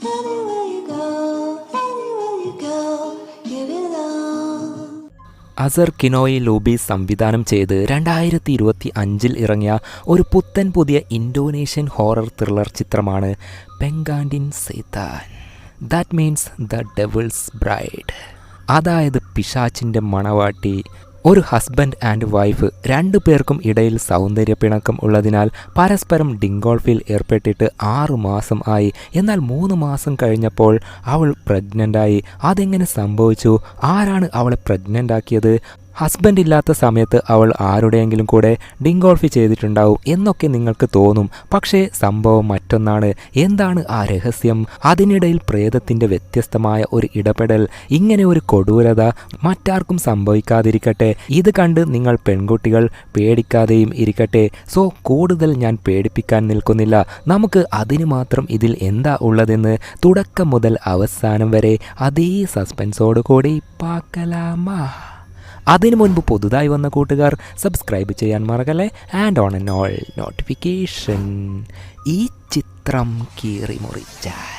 Anywhere you go, anywhere you go, give it all. അസർ കിനോയി ലൂബീസ് സംവിധാനം ചെയ്ത് 2025 ഇറങ്ങിയ ഒരു പുത്തൻ പുതിയ ഇന്തോനേഷ്യൻ ഹൊറർ ത്രില്ലർ ചിത്രമാണ് പെങ്കാൻഡിൻ സൈത്താൻ. That means the devil's bride, അതായത് പിശാച്ചിൻ്റെ മണവാട്ടി. ഒരു ഹസ്ബൻഡ് ആൻഡ് വൈഫ്, രണ്ടു പേർക്കും ഇടയിൽ സൗന്ദര്യ പിണക്കം ഉള്ളതിനാൽ പരസ്പരം ഡിങ്കോൾഫിൽ ഏർപ്പെട്ടിട്ട് 6 മാസം ആയി. എന്നാൽ 3 മാസം കഴിഞ്ഞപ്പോൾ അവൾ പ്രഗ്നൻ്റായി. അതെങ്ങനെ സംഭവിച്ചു? ആരാണ് അവളെ പ്രഗ്നൻ്റ് ആക്കിയത്? ഹസ്ബൻഡ് ഇല്ലാത്ത സമയത്ത് അവൾ ആരുടെയെങ്കിലും കൂടെ ഡിങ്കോൾഫി ചെയ്തിട്ടുണ്ടാവും എന്നൊക്കെ നിങ്ങൾക്ക് തോന്നും. പക്ഷേ സംഭവം മറ്റൊന്നാണ്. എന്താണ് ആ രഹസ്യം? അതിനിടയിൽ പ്രേതത്തിൻ്റെ വ്യത്യസ്തമായ ഒരു ഇടപെടൽ. ഇങ്ങനെ ഒരു കൊടൂരത മറ്റാർക്കും സംഭവിക്കാതിരിക്കട്ടെ. ഇത് കണ്ട് നിങ്ങൾ പെൺകുട്ടികൾ പേടിക്കാതെയും ഇരിക്കട്ടെ. സോ കൂടുതൽ ഞാൻ പേടിപ്പിക്കാൻ നിൽക്കുന്നില്ല. നമുക്ക് അതിന് മാത്രം ഇതിൽ എന്താ ഉള്ളതെന്ന് തുടക്കം മുതൽ അവസാനം വരെ അതേ സസ്പെൻസോട് കൂടി പാക്കലാമാ. അതിനു മുൻപ് പുതുതായി വന്ന കൂട്ടുകാർ സബ്സ്ക്രൈബ് ചെയ്യാൻ മറക്കല്ലേ. And on and all notification. ഈ ചിത്രം കീറി മുറിച്ചാൽ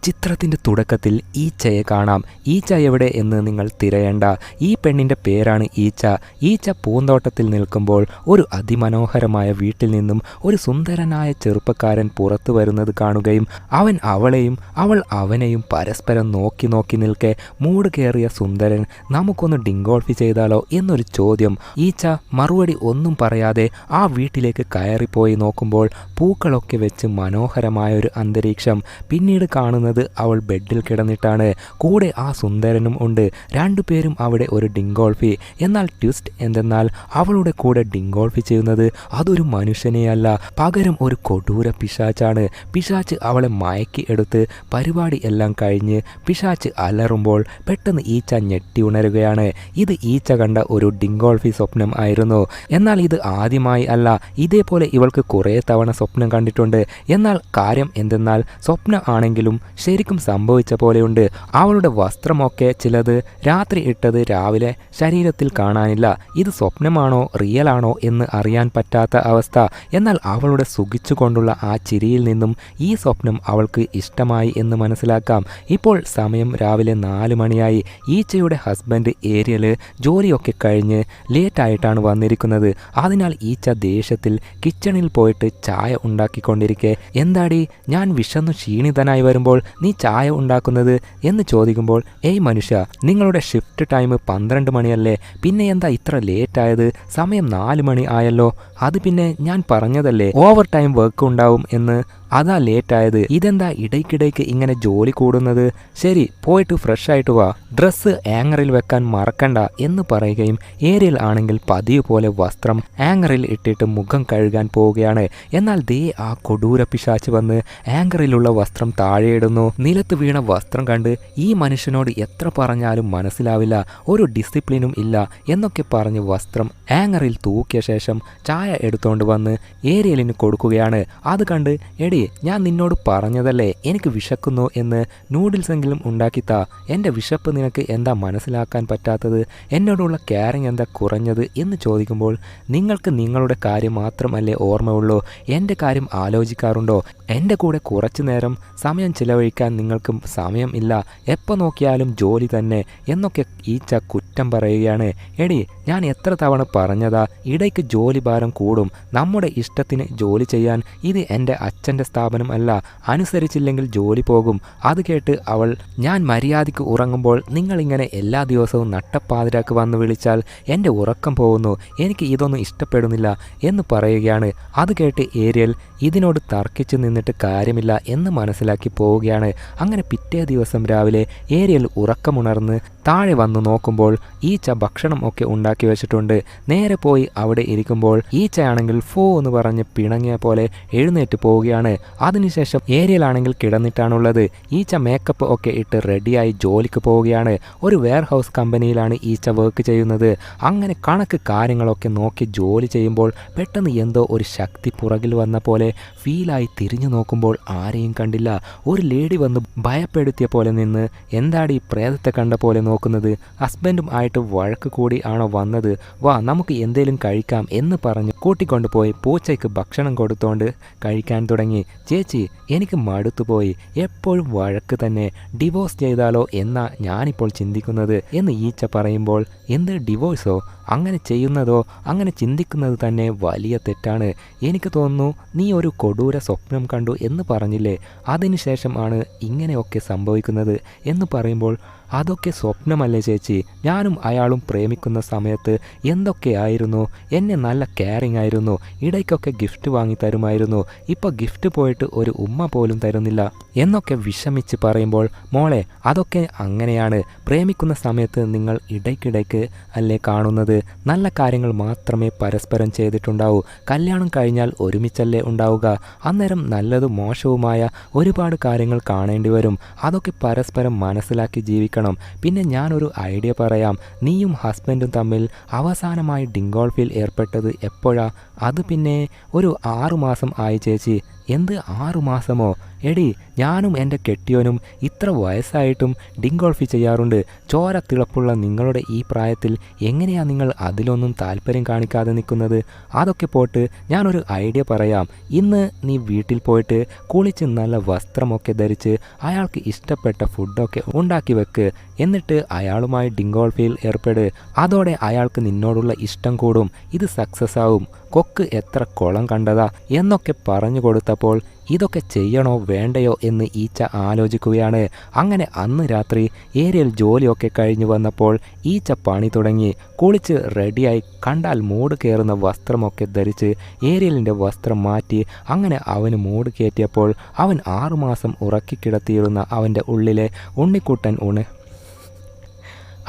ചിത്രത്തിൻ്റെ തുടക്കത്തിൽ ഈച്ചയെ കാണാം. ഈച്ച എവിടെ എന്ന് നിങ്ങൾ തിരയേണ്ട. ഈ പെണ്ണിൻ്റെ പേരാണ് ഈച്ച. ഈച്ച പൂന്തോട്ടത്തിൽ നിൽക്കുമ്പോൾ ഒരു അതിമനോഹരമായ വീട്ടിൽ നിന്നും ഒരു സുന്ദരനായ ചെറുപ്പക്കാരൻ പുറത്തു വരുന്നത് കാണുകയും അവൻ അവളെയും അവൾ അവനെയും പരസ്പരം നോക്കി നോക്കി നിൽക്കെ മൂട് കയറിയ സുന്ദരൻ നമുക്കൊന്ന് ഡിങ്കോൾഫി ചെയ്താലോ എന്നൊരു ചോദ്യം. ഈച്ച മറുപടി ഒന്നും പറയാതെ ആ വീട്ടിലേക്ക് കയറിപ്പോയി നോക്കുമ്പോൾ പൂക്കളൊക്കെ വെച്ച് മനോഹരമായൊരു അന്തരീക്ഷം. പിന്നീട് കാണുന്നത് അവൾ ബെഡിൽ കിടന്നിട്ടാണ്. കൂടെ ആ സുന്ദരനും ഉണ്ട്. രണ്ടുപേരും അവിടെ ഒരു ഡിങ്കോൾഫി. എന്നാൽ ട്വിസ്റ്റ് എന്തെന്നാൽ അവളുടെ കൂടെ ഡിങ്കോൾഫി ചെയ്യുന്നത് അതൊരു മനുഷ്യനെയല്ല, പകരം ഒരു കൊടൂര പിശാച്ചാണ്. പിശാച്ച് അവളെ മയക്കി എടുത്ത് പരിപാടി എല്ലാം കഴിഞ്ഞ് പിശാച്ച് അലറുമ്പോൾ പെട്ടെന്ന് ഈച്ച ഞെട്ടി ഉണരുകയാണ്. ഇത് ഈച്ച കണ്ട ഒരു ഡിങ്കോൾഫി സ്വപ്നം ആയിരുന്നു. എന്നാൽ ഇത് ആദ്യമായി അല്ല. ഇതേപോലെ ഇവൾക്ക് കുറേ തവണ സ്വപ്നം കണ്ടിട്ടുണ്ട്. എന്നാൽ കാര്യം എന്തെന്നാൽ സ്വപ്നം ആണെങ്കിലും ശരിക്കും സംഭവിച്ച പോലെയുണ്ട്. അവളുടെ വസ്ത്രമൊക്കെ ചിലത് രാത്രി ഇട്ടത് രാവിലെ ശരീരത്തിൽ കാണാനില്ല. ഇത് സ്വപ്നമാണോ റിയലാണോ എന്ന് അറിയാൻ പറ്റാത്ത അവസ്ഥ. എന്നാൽ അവളുടെ സുഖിച്ചുകൊണ്ടുള്ള ആ ചിരിയിൽ നിന്നും ഈ സ്വപ്നം അവൾക്ക് ഇഷ്ടമായി എന്ന് മനസ്സിലാക്കാം. ഇപ്പോൾ സമയം രാവിലെ 4 മണിയായി. ഈച്ചയുടെ ഹസ്ബൻഡ് ഏരിയൽ ജോലിയൊക്കെ കഴിഞ്ഞ് ലേറ്റായിട്ടാണ് വന്നിരിക്കുന്നത്. അതിനാൽ ഈച്ച ദേഷ്യത്തിൽ കിച്ചണിൽ പോയിട്ട് ചായ ഉണ്ടാക്കിക്കൊണ്ടിരിക്കെ, എന്താടി ഞാൻ വിശന്നു ക്ഷീണിതനായി വരുമ്പോൾ നീ ചായ ഉണ്ടാക്കുന്നത് എന്ന് ചോദിക്കുമ്പോൾ, ഏയ് മനുഷ്യ, നിങ്ങളുടെ ഷിഫ്റ്റ് ടൈം 12 മണിയല്ലേ, പിന്നെ എന്താ ഇത്ര ലേറ്റ് ആയത്? സമയം 4 മണി ആയല്ലോ. അത് പിന്നെ ഞാൻ പറഞ്ഞതല്ലേ ഓവർ ടൈം വർക്ക് ഉണ്ടാവും എന്ന്, അതാ ലേറ്റായത്. ഇതെന്താ ഇടയ്ക്കിടയ്ക്ക് ഇങ്ങനെ ജോലി കൂടുന്നത്? ശരി, പോയിട്ട് ഫ്രഷ് ആയിട്ട് വാ, ഡ്രസ്സ് ആങ്ങറിൽ വെക്കാൻ മറക്കണ്ട എന്ന് പറയുകയും ഏരിയൽ ആണെങ്കിൽ പതിവ് പോലെ വസ്ത്രം ആങ്ങറിൽ ഇട്ടിട്ട് മുഖം കഴുകാൻ പോവുകയാണ്. എന്നാൽ ദേ ആ കൊടൂര പിശാച്ച് വന്ന് ആങ്കറിലുള്ള വസ്ത്രം താഴെയിടുന്നു. നിലത്ത് വീണ വസ്ത്രം കണ്ട് ഈ മനുഷ്യനോട് എത്ര പറഞ്ഞാലും മനസ്സിലാവില്ല, ഒരു ഡിസിപ്ലിനും ഇല്ല എന്നൊക്കെ പറഞ്ഞ് വസ്ത്രം ആങ്ങറിൽ തൂക്കിയ ശേഷം ചായ എടുത്തോണ്ട് വന്ന് ഏരിയലിന് കൊടുക്കുകയാണ്. അത് കണ്ട്, എടി ഞാൻ നിന്നോട് പറഞ്ഞതല്ലേ എനിക്ക് വിശക്കുന്നു എന്ന്, നൂഡിൽസ് എങ്കിലും ഉണ്ടാക്കിത്താ, എൻ്റെ വിശപ്പ് നിനക്ക് എന്താ മനസ്സിലാക്കാൻ പറ്റാത്തത്? എന്നോടുള്ള കെയറിങ് എന്താ കുറഞ്ഞത് എന്ന് ചോദിക്കുമ്പോൾ, നിങ്ങൾക്ക് നിങ്ങളുടെ കാര്യം മാത്രമല്ലേ ഓർമ്മയുള്ളൂ, എൻ്റെ കാര്യം ആലോചിക്കാറുണ്ടോ? എൻ്റെ കൂടെ കുറച്ചു നേരം സമയം ചിലവഴിക്കാൻ നിങ്ങൾക്ക് സമയം ഇല്ല, എപ്പോൾ നോക്കിയാലും ജോലി തന്നെ എന്നൊക്കെ ഈച്ച കുറ്റം പറയുകയാണ്. എടി ഞാൻ എത്ര തവണ പറഞ്ഞതാ, ഇടയ്ക്ക് ജോലി ഭാരം കൂടും, നമ്മുടെ ഇഷ്ടത്തിന് ജോലി ചെയ്യാൻ. ഇത് എൻ്റെ അച്ഛൻ്റെ സ്ഥാപനം അല്ല, അനുസരിച്ചില്ലെങ്കിൽ ജോലി പോകും. അത് കേട്ട് അവൾ, ഞാൻ മര്യാദയ്ക്ക് ഉറങ്ങുമ്പോൾ നിങ്ങളിങ്ങനെ എല്ലാ ദിവസവും നട്ടപ്പാതിരാക്ക് വന്ന് വിളിച്ചാൽ എൻ്റെ ഉറക്കം പോകുന്നു, എനിക്ക് ഇതൊന്നും ഇഷ്ടപ്പെടുന്നില്ല എന്ന് പറയുകയാണ്. അത് കേട്ട് ഏരിയൽ ഇതിനോട് തർക്കിച്ച് നിന്നിട്ട് കാര്യമില്ല എന്ന് മനസ്സിലാക്കി പോവുകയാണ്. അങ്ങനെ പിറ്റേ ദിവസം രാവിലെ ഏരിയൽ ഉറക്കമുണർന്ന് താഴെ വന്നു നോക്കുമ്പോൾ ഈച്ച ഭക്ഷണം ഒക്കെ ഉണ്ടാക്കി വെച്ചിട്ടുണ്ട്. നേരെ പോയി അവിടെ ഇരിക്കുമ്പോൾ ഈച്ചയാണെങ്കിൽ ഫോ എന്ന് പറഞ്ഞ് പിണങ്ങിയ പോലെ എഴുന്നേറ്റ് പോവുകയാണ്. അതിനുശേഷം ഏരിയലാണെങ്കിൽ കിടന്നിട്ടാണുള്ളത്. ഈച്ച മേക്കപ്പ് ഒക്കെ ഇട്ട് റെഡിയായി ജോലിക്ക് പോവുകയാണ്. ഒരു വെയർ ഹൗസ് കമ്പനിയിലാണ് ഈച്ച വർക്ക് ചെയ്യുന്നത്. അങ്ങനെ കണക്ക് കാര്യങ്ങളൊക്കെ നോക്കി ജോലി ചെയ്യുമ്പോൾ പെട്ടെന്ന് എന്തോ ഒരു ശക്തി പുറകിൽ വന്ന പോലെ ഫീലായി തിരിഞ്ഞു നോക്കുമ്പോൾ ആരെയും കണ്ടില്ല. ഒരു ലേഡി വന്ന് ഭയപ്പെടുത്തിയ പോലെ നിന്ന്, എന്താടി പ്രേതത്തെ കണ്ട പോലെ നോക്കുന്നത്. ഹസ്ബൻഡും ആയിട്ട് വഴക്ക് കൂടി ആണോ വന്നത്, വാ നമുക്ക് എന്തേലും കഴിക്കാം എന്ന് പറഞ്ഞ് കൂട്ടിക്കൊണ്ടുപോയി പൂച്ചയ്ക്ക് ഭക്ഷണം കൊടുത്തോണ്ട് കഴിക്കാൻ തുടങ്ങി. ചേച്ചി എനിക്ക് മടുത്തുപോയി, എപ്പോഴും വഴക്ക് തന്നെ, ഡിവോഴ്സ് ചെയ്താലോ എന്നാ ഞാനിപ്പോൾ ചിന്തിക്കുന്നത് എന്ന് ഈച്ച പറയുമ്പോൾ, എന്ത് ഡിവോഴ്സോ? അങ്ങനെ ചെയ്യുന്നതോ അങ്ങനെ ചിന്തിക്കുന്നത് തന്നെ വലിയ തെറ്റാണ്. എനിക്ക് തോന്നുന്നു നീ ഒരു കൊടൂര സ്വപ്നം കണ്ടു എന്ന് പറഞ്ഞില്ലേ, അതിനുശേഷം ആണ് ഇങ്ങനെയൊക്കെ സംഭവിക്കുന്നത് എന്ന് പറയുമ്പോൾ, അതൊക്കെ സ്വപ്നമല്ലേ ചേച്ചി, ഞാനും അയാളും പ്രേമിക്കുന്ന സമയത്ത് എന്തൊക്കെയായിരുന്നു, എന്നെ നല്ല കെയറിങ് ആയിരുന്നു, ഇടയ്ക്കൊക്കെ ഗിഫ്റ്റ് വാങ്ങി തരുമായിരുന്നു, ഇപ്പോൾ ഗിഫ്റ്റ് പോയിട്ട് ഒരു ഉമ്മ പോലും തരുന്നില്ല എന്നൊക്കെ വിഷമിച്ച് പറയുമ്പോൾ, മോളെ അതൊക്കെ അങ്ങനെയാണ്, പ്രേമിക്കുന്ന സമയത്ത് നിങ്ങൾ ഇടയ്ക്കിടയ്ക്ക് അല്ലേ കാണുന്നത്, നല്ല കാര്യങ്ങൾ മാത്രമേ പരസ്പരം ചെയ്തിട്ടുണ്ടാവൂ, കല്യാണം കഴിഞ്ഞാൽ ഒരുമിച്ചല്ലേ ഉണ്ടാവുക, അന്നേരം നല്ലതും മോശവുമായ ഒരുപാട് കാര്യങ്ങൾ കാണേണ്ടി വരും, അതൊക്കെ പരസ്പരം മനസ്സിലാക്കി ജീവിക്കണം. പിന്നെ ഞാനൊരു ഐഡിയ പറയാം, നീയും ഹസ്ബൻഡും തമ്മിൽ അവസാനമായി ഡിങ്കോൾഫിൽ ഏർപ്പെട്ടത് എപ്പോഴാ? അത് പിന്നെ ഒരു 6 മാസം ആയി ചേച്ചി. എന്ത് 6 മാസമോ? എടി ഞാനും എൻ്റെ കെട്ടിയോനും ഇത്ര വയസ്സായിട്ടും ഡിങ്കോൾഫി ചെയ്യാറുണ്ട്. ചോര തിളപ്പുള്ള നിങ്ങളുടെ ഈ പ്രായത്തിൽ എങ്ങനെയാ നിങ്ങൾ അതിലൊന്നും താല്പര്യം കാണിക്കാതെ നിൽക്കുന്നത്? അതൊക്കെ പോട്ട് ഞാനൊരു ഐഡിയ പറയാം. ഇന്ന് നീ വീട്ടിൽ പോയിട്ട് കുളിച്ച് നല്ല വസ്ത്രമൊക്കെ ധരിച്ച് അയാൾക്ക് ഇഷ്ടപ്പെട്ട ഫുഡൊക്കെ ഉണ്ടാക്കി വെക്ക്. എന്നിട്ട് അയാളുമായി ഡിങ്കോൾഫിയിൽ ഏർപ്പെട്. അതോടെ അയാൾക്ക് നിന്നോടുള്ള ഇഷ്ടം കൂടും. ഇത് സക്സസ് ആവും. കൊക്ക് എത്ര കുളം കണ്ടതാ എന്നൊക്കെ പറഞ്ഞു കൊടുത്തപ്പോൾ ഇതൊക്കെ ചെയ്യണോ വേണ്ടയോ എന്ന് ഈച്ച ആലോചിക്കുകയാണ്. അങ്ങനെ അന്ന് രാത്രി ഏരിയൽ ജോലിയൊക്കെ കഴിഞ്ഞു വന്നപ്പോൾ ഈച്ച പണി തുടങ്ങി. കുളിച്ച് റെഡിയായി കണ്ടാൽ മൂട് കയറുന്ന വസ്ത്രമൊക്കെ ധരിച്ച് ഏരിയലിൻ്റെ വസ്ത്രം മാറ്റി അങ്ങനെ അവന് മൂട് കയറ്റിയപ്പോൾ അവൻ 6 മാസം ഉറക്കിക്കിടത്തിയിരുന്ന അവൻ്റെ ഉള്ളിലെ ഉണ്ണിക്കുട്ടൻ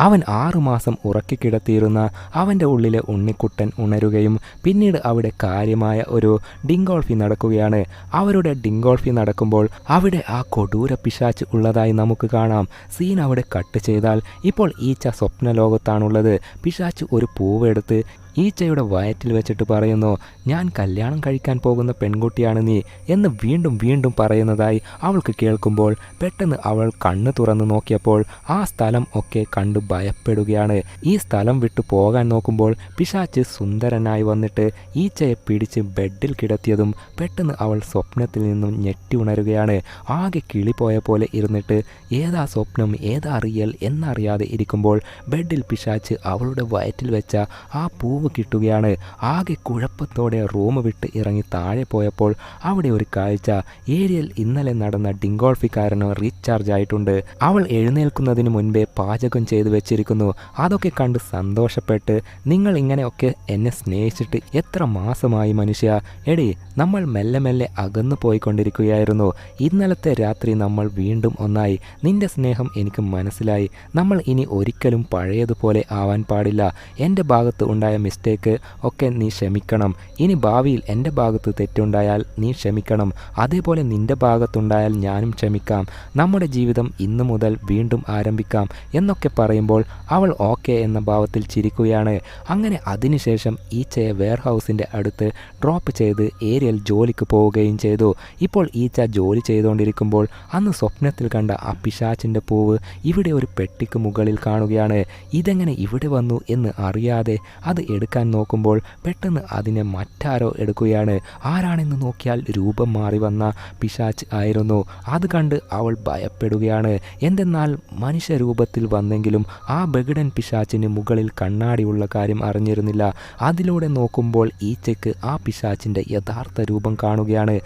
അവൻ 6 മാസം ഉറക്കിക്കിടത്തിയിരുന്ന അവൻ്റെ ഉള്ളിലെ ഉണ്ണിക്കുട്ടൻ ഉണരുകയും പിന്നീട് അവിടെ കാര്യമായ ഒരു ഡിങ്കോൾഫി നടക്കുകയാണ്. അവരുടെ ഡിങ്കോൾഫി നടക്കുമ്പോൾ അവിടെ ആ കൊടൂര പിശാച്ച് ഉള്ളതായി നമുക്ക് കാണാം. സീൻ അവിടെ കട്ട് ചെയ്താൽ ഇപ്പോൾ ഈച്ച സ്വപ്ന ലോകത്താണുള്ളത്. പിശാച്ച് ഒരു പൂവെടുത്ത് ഈച്ചയുടെ വയറ്റിൽ വെച്ചിട്ട് പറയുന്നു, ഞാൻ കല്യാണം കഴിക്കാൻ പോകുന്ന പെൺകുട്ടിയാണ് നീ എന്ന് വീണ്ടും വീണ്ടും പറയുന്നതായി അവൾക്ക് കേൾക്കുമ്പോൾ പെട്ടെന്ന് അവൾ കണ്ണ് തുറന്ന് നോക്കിയപ്പോൾ ആ സ്ഥലം ഒക്കെ കണ്ട് ഭയപ്പെടുകയാണ്. ഈ സ്ഥലം വിട്ടു പോകാൻ നോക്കുമ്പോൾ പിശാച്ച് സുന്ദരനായി വന്നിട്ട് ഈച്ചയെ പിടിച്ച് ബെഡിൽ കിടത്തിയതും പെട്ടെന്ന് അവൾ സ്വപ്നത്തിൽ നിന്നും ഞെട്ടി ഉണരുകയാണ്. ആകെ കിളി പോയ പോലെ ഇരുന്നിട്ട് ഏതാ സ്വപ്നം ഏതാ റിയൽ എന്നറിയാതെ ഇരിക്കുമ്പോൾ ബെഡിൽ പിശാച്ച് അവളുടെ വയറ്റിൽ വെച്ച ആ പൂവ് കിട്ടുകയാണ്. ആകെ കുഴപ്പത്തോടെ റൂം വിട്ട് ഇറങ്ങി താഴെ പോയപ്പോൾ അവിടെ ഒരു കാഴ്ച. ഏരിയൽ ഇന്നലെ നടന്ന ഡിങ്കോൾഫിക്കാരന് റീചാർജ് ആയിട്ടുണ്ട്. അവൾ എഴുന്നേൽക്കുന്നതിന് മുൻപേ പാചകം ചെയ്തു വെച്ചിരിക്കുന്നു. അതൊക്കെ കണ്ട് സന്തോഷപ്പെട്ട്, നിങ്ങൾ ഇങ്ങനെയൊക്കെ എന്നെ സ്നേഹിച്ചിട്ട് എത്ര മാസമായി മനുഷ്യ, എടി നമ്മൾ മെല്ലെ മെല്ലെ അകന്നു പോയിക്കൊണ്ടിരിക്കുകയായിരുന്നു. ഇന്നലത്തെ രാത്രി നമ്മൾ വീണ്ടും ഒന്നായി. നിന്റെ സ്നേഹം എനിക്ക് മനസ്സിലായി. നമ്മൾ ഇനി ഒരിക്കലും പഴയതുപോലെ ആവാൻ പാടില്ല. എൻ്റെ ഭാഗത്ത് ഉണ്ടായ മിസ്റ്റേക്ക് ഒക്കെ നീ ക്ഷമിക്കണം. ഇനി ഭാവിയിൽ എൻ്റെ ഭാഗത്ത് തെറ്റുണ്ടായാൽ നീ ക്ഷമിക്കണം. അതേപോലെ നിൻ്റെ ഭാഗത്തുണ്ടായാൽ ഞാനും ക്ഷമിക്കാം. നമ്മുടെ ജീവിതം ഇന്നു മുതൽ വീണ്ടും ആരംഭിക്കാം എന്നൊക്കെ പറയുമ്പോൾ അവൾ ഓക്കെ എന്ന ഭാവത്തിൽ ചിരിക്കുകയാണ്. അങ്ങനെ അതിനുശേഷം ഈച്ചയെ വെയർഹൗസിൻ്റെ അടുത്ത് ഡ്രോപ്പ് ചെയ്ത് ഏരിയൽ ജോലിക്ക് പോവുകയും ചെയ്തു. ഇപ്പോൾ ഈച്ച ജോലി ചെയ്തുകൊണ്ടിരിക്കുമ്പോൾ അന്ന് സ്വപ്നത്തിൽ കണ്ട ആ പിശാച്ചിൻ്റെ പൂവ് ഇവിടെ ഒരു പെട്ടിക്ക് മുകളിൽ കാണുകയാണ്. ഇതെങ്ങനെ ഇവിടെ വന്നു എന്ന് അറിയാതെ അത് എടുക്കാൻ നോക്കുമ്പോൾ പെട്ടെന്ന് അതിനെ മറ്റാരോ എടുക്കുകയാണ്. ആരാണെന്ന് നോക്കിയാൽ രൂപം മാറി വന്ന പിശാച്ച് ആയിരുന്നു. അത് കണ്ട് അവൾ ഭയപ്പെടുകയാണ്. എന്തെന്നാൽ മനുഷ്യരൂപത്തിൽ വന്നെങ്കിലും ആ ബഗഡൻ പിശാച്ചിന് മുകളിൽ കണ്ണാടിയുള്ള കാര്യം അറിഞ്ഞിരുന്നില്ല. അതിലൂടെ നോക്കുമ്പോൾ ഈച്ചയ്ക്ക് ആ പിശാച്ചിൻ്റെ യഥാർത്ഥ രൂപം കാണുകയാണ്.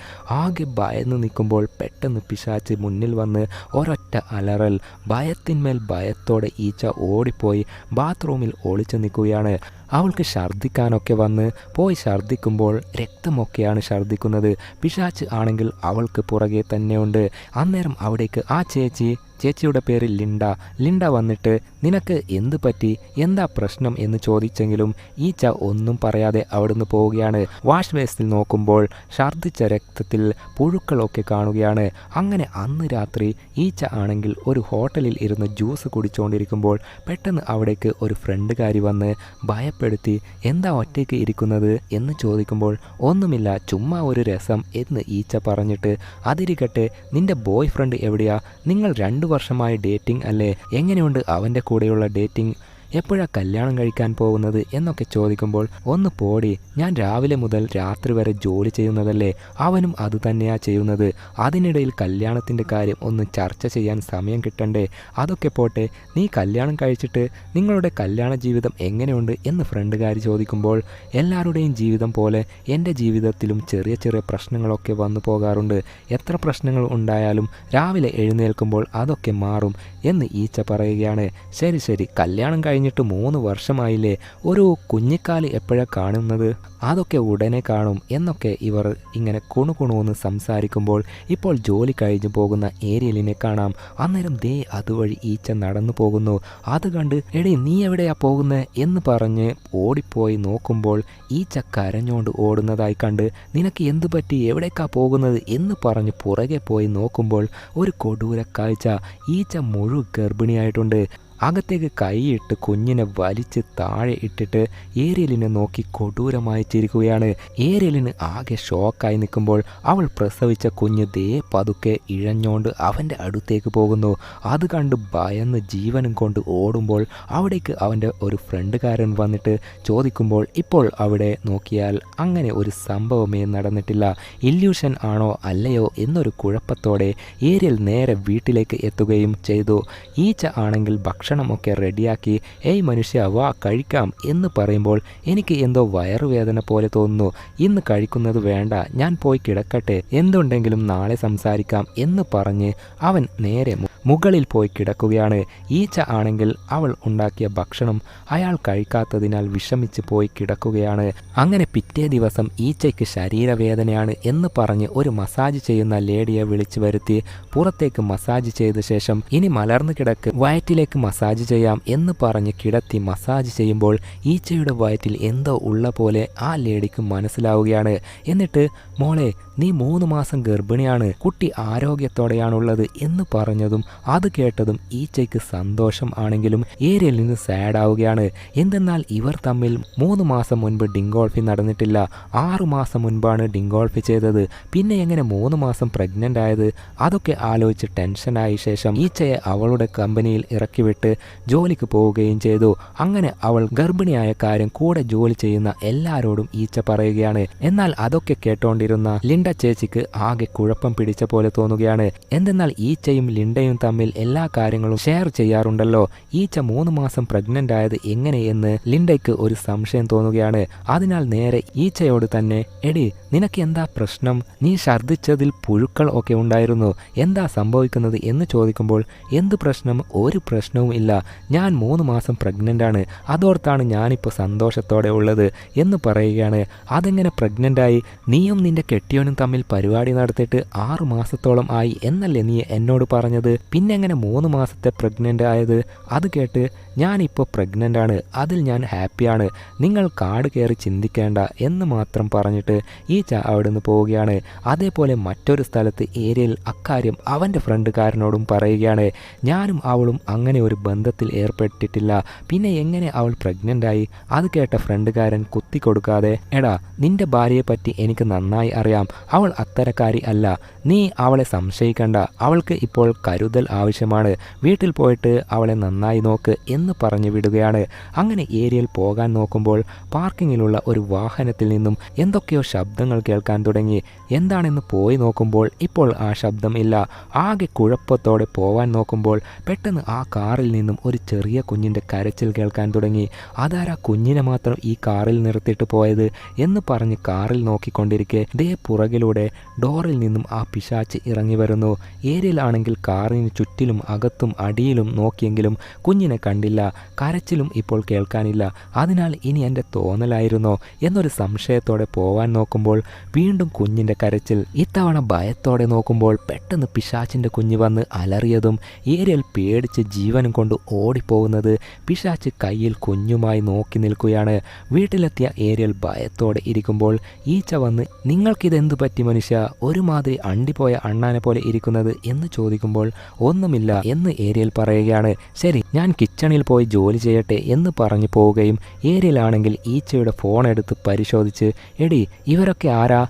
ആകെ ഭയന്ന് നിൽക്കുമ്പോൾ പെട്ടെന്ന് പിശാച്ച് മുന്നിൽ വന്ന് ഒരൊറ്റ അലറൽ. ഭയത്തിന്മേൽ ഭയത്തോടെ ഈച്ച ഓടിപ്പോയി ബാത്റൂമിൽ ഒളിച്ചു നിൽക്കുകയാണ്. അവൾക്ക് ഛർദ്ദിക്കാനൊക്കെ വന്ന് പോയി ഛർദ്ദിക്കുമ്പോൾ രക്തമൊക്കെയാണ് ഛർദ്ദിക്കുന്നത്. പിശാച്ച് ആണെങ്കിൽ അവൾക്ക് പുറകെ തന്നെയുണ്ട്. അന്നേരം അവിടേക്ക് ആ ചേച്ചിയുടെ പേര് ലിൻഡ വന്നിട്ട് നിനക്ക് എന്ത് പറ്റി, എന്താ പ്രശ്നം എന്ന് ചോദിച്ചെങ്കിലും ഈച്ച ഒന്നും പറയാതെ അവിടുന്ന് പോവുകയാണ്. വാഷ് ബേസിൽ നോക്കുമ്പോൾ ഛർദ്ദിച്ച രക്തത്തിൽ പുഴുക്കളൊക്കെ കാണുകയാണ്. അങ്ങനെ അന്ന് രാത്രി ഈച്ച ആണെങ്കിൽ ഒരു ഹോട്ടലിൽ ഇരുന്ന് ജ്യൂസ് കുടിച്ചുകൊണ്ടിരിക്കുമ്പോൾ പെട്ടെന്ന് അവിടേക്ക് ഒരു ഫ്രണ്ടുകാരി വന്ന് ഭയപ്പെടുത്തി, എന്താ ഒറ്റയ്ക്ക് ഇരിക്കുന്നത് എന്ന് ചോദിക്കുമ്പോൾ ഒന്നുമില്ല, ചുമ്മാ ഒരു രസം എന്ന് ഈച്ച പറഞ്ഞിട്ട്, അതിരിക്കട്ടെ നിന്റെ ബോയ് ഫ്രണ്ട് എവിടെയാ, നിങ്ങൾ 2 വർഷമായി ഡേറ്റിംഗ് അല്ലേ, എങ്ങനെയുണ്ട് അവൻ്റെ കൂടെയുള്ള ഡേറ്റിംഗ്, എപ്പോഴാണ് കല്യാണം കഴിക്കാൻ പോകുന്നത് എന്നൊക്കെ ചോദിക്കുമ്പോൾ ഒന്ന് പോടി, ഞാൻ രാവിലെ മുതൽ രാത്രി വരെ ജോലി ചെയ്യുന്നതല്ലേ, അവനും അത് തന്നെയാ ചെയ്യുന്നത്, അതിനിടയിൽ കല്യാണത്തിൻ്റെ കാര്യം ഒന്ന് ചർച്ച ചെയ്യാൻ സമയം കിട്ടണ്ടേ, അതൊക്കെ പോട്ടെ, നീ കല്യാണം കഴിച്ചിട്ട് നിങ്ങളുടെ കല്യാണ ജീവിതം എങ്ങനെയുണ്ട് എന്ന് ഫ്രണ്ടുകാർ ചോദിക്കുമ്പോൾ എല്ലാവരുടെയും ജീവിതം പോലെ എൻ്റെ ജീവിതത്തിലും ചെറിയ ചെറിയ പ്രശ്നങ്ങളൊക്കെ വന്നു പോകാറുണ്ട്, എത്ര പ്രശ്നങ്ങൾ ഉണ്ടായാലും രാവിലെ എഴുന്നേൽക്കുമ്പോൾ അതൊക്കെ മാറും എന്ന് ഈച്ച പറയുകയാണ്. ശരി ശരി, കല്യാണം കഴിഞ്ഞിട്ട് 3 വർഷമായില്ലേ, ഒരു കുഞ്ഞിക്കാല് എപ്പോഴാണ് കാണുന്നത്, അതൊക്കെ ഉടനെ കാണും എന്നൊക്കെ ഇവർ ഇങ്ങനെ കുണുകുണുവെന്ന് സംസാരിക്കുമ്പോൾ ഇപ്പോൾ ജോലി കഴിഞ്ഞു പോകുന്ന ഏരിയലിനെ കാണാം. അന്നേരം ദേ അതുവഴി ഈച്ച നടന്നു പോകുന്നു. അത് കണ്ട് എടേ നീ എവിടെയാ പോകുന്നത് എന്ന് പറഞ്ഞ് ഓടിപ്പോയി നോക്കുമ്പോൾ ഈച്ച കരഞ്ഞോണ്ട് ഓടുന്നതായി കണ്ട് നിനക്ക് എന്തു പറ്റി, എവിടേക്കാ പോകുന്നത് എന്ന് പറഞ്ഞ് പുറകെ പോയി നോക്കുമ്പോൾ ഒരു കൊടൂര കാഴ്ച, ഈച്ച മുഴുവൻ ഗർഭിണിയായിട്ടുണ്ട്. അകത്തേക്ക് കൈയിട്ട് കുഞ്ഞിനെ വലിച്ച് താഴെ ഇട്ടിട്ട് ഏരിയലിനെ നോക്കി കൊടൂരമായി ചിരിക്കുകയാണ്. ഏരിയലിന് ആകെ ഷോക്കായി നിൽക്കുമ്പോൾ അവൾ പ്രസവിച്ച കുഞ്ഞ് ദേ പതുക്കെ ഇഴഞ്ഞോണ്ട് അവൻ്റെ അടുത്തേക്ക് പോകുന്നു. അത് കണ്ട് ഭയന്ന് ജീവനും കൊണ്ട് ഓടുമ്പോൾ അവിടേക്ക് അവൻ്റെ ഒരു ഫ്രണ്ടുകാരൻ വന്നിട്ട് ചോദിക്കുമ്പോൾ ഇപ്പോൾ അവിടെ നോക്കിയാൽ അങ്ങനെ ഒരു സംഭവമേ നടന്നിട്ടില്ല, ഇല്യൂഷൻ ആണോ അല്ലയോ എന്നൊരു കുഴപ്പത്തോടെ ഏരിയൽ നേരെ വീട്ടിലേക്ക് എത്തുകയും ചെയ്തു. ഈച്ച ആണെങ്കിൽ ഭക്ഷണമൊക്കെ റെഡിയാക്കി ഏയ് മനുഷ്യ വാ കഴിക്കാം എന്ന് പറയുമ്പോൾ എനിക്ക് എന്തോ വയറുവേദന പോലെ തോന്നുന്നു, ഇന്ന് കഴിക്കുന്നത് വേണ്ട, ഞാൻ പോയി കിടക്കട്ടെ, എന്തുണ്ടെങ്കിലും നാളെ സംസാരിക്കാം എന്ന് പറഞ്ഞ് അവൻ നേരെ മുകളിൽ പോയി കിടക്കുകയാണ്. ഈച്ച ആണെങ്കിൽ അവൾ ഉണ്ടാക്കിയ ഭക്ഷണം അയാൾ കഴിക്കാത്തതിനാൽ വിഷമിച്ച് പോയി കിടക്കുകയാണ്. അങ്ങനെ പിറ്റേ ദിവസം ഈച്ചയ്ക്ക് ശരീരവേദനയാണ് എന്ന് പറഞ്ഞ് ഒരു മസാജ് ചെയ്യുന്ന ലേഡിയെ വിളിച്ചു വരുത്തി പുറത്തേക്ക് മസാജ് ചെയ്ത ശേഷം ഇനി മലർന്നു കിടക്ക്, വയറ്റിലേക്ക് മസാജ് ചെയ്യാം എന്ന് പറഞ്ഞ് കിടത്തി മസാജ് ചെയ്യുമ്പോൾ ഈച്ചയുടെ വയറ്റിൽ എന്തോ ഉള്ള പോലെ ആ ലേഡിക്ക് മനസ്സിലാവുകയാണ്. എന്നിട്ട് മോളെ നീ 3 മാസം ഗർഭിണിയാണ്, കുട്ടി ആരോഗ്യത്തോടെയാണുള്ളത് എന്ന് പറഞ്ഞതും അത് കേട്ടതും ഈച്ചയ്ക്ക് സന്തോഷം ആണെങ്കിലും ഏരിയലിന് സാഡ് ആവുകയാണ്. എന്തെന്നാൽ ഇവർ തമ്മിൽ 3 മാസം മുൻപ് ഡിങ്കോൾഫി നടന്നിട്ടില്ല, 6 മാസം മുൻപാണ് ഡിങ്കോൾഫി ചെയ്തത്, പിന്നെ എങ്ങനെ 3 മാസം പ്രഗ്നൻ്റ് ആയത്, അതൊക്കെ ആലോചിച്ച് ടെൻഷനായ ശേഷം ഈച്ചയെ അവളുടെ കമ്പനിയിൽ ഇറക്കിവിട്ട് ജോലിക്ക് പോവുകയും ചെയ്തു. അങ്ങനെ അവൾ ഗർഭിണിയായ കാര്യം കൂടെ ജോലി ചെയ്യുന്ന എല്ലാവരോടും ഈച്ച പറയുകയാണ്. എന്നാൽ അതൊക്കെ കേട്ടോണ്ടിരുന്ന ലിൻഡ ചേച്ചിക്ക് ആകെ കുഴപ്പം പിടിച്ച പോലെ തോന്നുകയാണ്. എന്തെന്നാൽ ഈച്ചയും ലിൻഡയും തമ്മിൽ എല്ലാ കാര്യങ്ങളും ഷെയർ ചെയ്യാറുണ്ടല്ലോ, ഈച്ച 3 മാസം പ്രഗ്നൻ്റ് ആയത് എങ്ങനെയെന്ന് ലിൻഡയ്ക്ക് ഒരു സംശയം തോന്നുകയാണ്. അതിനാൽ നേരെ ഈച്ചയോട് തന്നെ എടി നിനക്ക് എന്താ പ്രശ്നം, നീ ഛർദ്ദിച്ചതിൽ പുഴുക്കൾ ഒക്കെ ഉണ്ടായിരുന്നു, എന്താ സംഭവിക്കുന്നത് എന്ന് ചോദിക്കുമ്പോൾ എന്ത് പ്രശ്നം, ഒരു പ്രശ്നവും ഇല്ല, ഞാൻ 3 മാസം പ്രഗ്നൻ്റ് ആണ്, അതോർത്താണ് ഞാനിപ്പോൾ സന്തോഷത്തോടെ ഉള്ളത് എന്ന് പറയുകയാണ്. അതെങ്ങനെ പ്രഗ്നൻ്റായി, നീയും നിന്റെ കെട്ടിയോനും തമ്മിൽ പരിപാടി നടത്തിയിട്ട് 6 മാസത്തോളം ആയി എന്നല്ലേ നീ എന്നോട് പറഞ്ഞത്, പിന്നെ എങ്ങനെ 3 മാസത്തെ പ്രഗ്നൻ്റ് ആയത്, അത് കേട്ട് ഞാനിപ്പോൾ പ്രഗ്നൻ്റ് ആണ്, അതിൽ ഞാൻ ഹാപ്പിയാണ്, നിങ്ങൾ കാട് കയറി ചിന്തിക്കേണ്ട എന്ന് മാത്രം പറഞ്ഞിട്ട് ഈച്ച അവിടെ നിന്ന് പോവുകയാണ്. അതേപോലെ മറ്റൊരു സ്ഥലത്ത് ഏരിയൽ അക്കാര്യം അവൻ്റെ ഫ്രണ്ടുകാരനോടും പറയുകയാണ്. ഞാനും അവളും അങ്ങനെ ഒരു ബന്ധത്തിൽ ഏർപ്പെട്ടിട്ടില്ല, പിന്നെ എങ്ങനെ അവൾ പ്രഗ്നൻ്റ് ആയി, അത് കേട്ട ഫ്രണ്ടുകാരൻ കുത്തിക്കൊടുക്കാതെ എടാ നിന്റെ ഭാര്യയെ പറ്റി എനിക്ക് നന്നായി അറിയാം, അവൾ അത്തരക്കാരി അല്ല, നീ അവളെ സംശയിക്കണ്ട, അവൾക്ക് ഇപ്പോൾ കരുതൽ ആവശ്യമാണ്, വീട്ടിൽ പോയിട്ട് അവളെ നന്നായി നോക്ക് എന്ന് പറഞ്ഞു വിടുകയാണ്. അങ്ങനെ ഏരിയൽ പോകാൻ നോക്കുമ്പോൾ പാർക്കിങ്ങിലുള്ള ഒരു വാഹനത്തിൽ നിന്നും എന്തൊക്കെയോ ശബ്ദങ്ങൾ കേൾക്കാൻ തുടങ്ങി. എന്താണെന്ന് പോയി നോക്കുമ്പോൾ ഇപ്പോൾ ആ ശബ്ദം ഇല്ല. ആകെ കുഴപ്പത്തോടെ പോവാൻ നോക്കുമ്പോൾ പെട്ടെന്ന് ആ കാറിൽ നിന്നും ഒരു ചെറിയ കുഞ്ഞിൻ്റെ കരച്ചിൽ കേൾക്കാൻ തുടങ്ങി. അതാരാ കുഞ്ഞിനെ മാത്രം ഈ കാറിൽ നിർത്തിയിട്ട് പോയത് എന്ന് പറഞ്ഞ് കാറിൽ നോക്കിക്കൊണ്ടിരിക്കെ ദേ പുറകിലൂടെ ഡോറിൽ നിന്നും ആ പിശാച്ച് ഇറങ്ങി വരുന്നു. ഏരിയലാണെങ്കിൽ കാറിന് ചുറ്റിലും അകത്തും അടിയിലും നോക്കിയെങ്കിലും കുഞ്ഞിനെ കണ്ടില്ല, കരച്ചിലും ഇപ്പോൾ കേൾക്കാനില്ല. അതിനാൽ ഇനി എൻ്റെ തോന്നലായിരുന്നോ എന്നൊരു സംശയത്തോടെ പോവാൻ നോക്കുമ്പോൾ വീണ്ടും കുഞ്ഞിൻ്റെ കരച്ചിൽ. ഇത്തവണ ഭയത്തോടെ നോക്കുമ്പോൾ പെട്ടെന്ന് പിശാച്ചിൻ്റെ കുഞ്ഞ് വന്ന് അലറിയതും ഏരിയൽ പേടിച്ച് ജീവനും കൊണ്ട് ഓടിപ്പോകുന്നത് പിശാച്ച് കയ്യിൽ കുഞ്ഞുമായി നോക്കി നിൽക്കുകയാണ്. വീട്ടിലെത്തിയ ഏരിയൽ ഭയത്തോടെ ഇരിക്കുമ്പോൾ ഈച്ച വന്ന് നിങ്ങൾക്കിതെന്തു പറ്റി മനുഷ്യ, ഒരുമാതിരി അണ്ടിപ്പോയ അണ്ണാനെ പോലെ ഇരിക്കുന്നത് എന്ന് ചോദിക്കുമ്പോൾ ഒന്നുമില്ല എന്ന് ഏരിയൽ പറയുകയാണ്. ശരി ഞാൻ കിച്ചണിൽ പോയി ജോലി ചെയ്യട്ടെ എന്ന് പറഞ്ഞു പോവുകയും ഏരിയലാണെങ്കിൽ ഈച്ചയുടെ ഫോൺ എടുത്ത് പരിശോധിച്ച് എടി ഇവരൊക്കെ ആരാ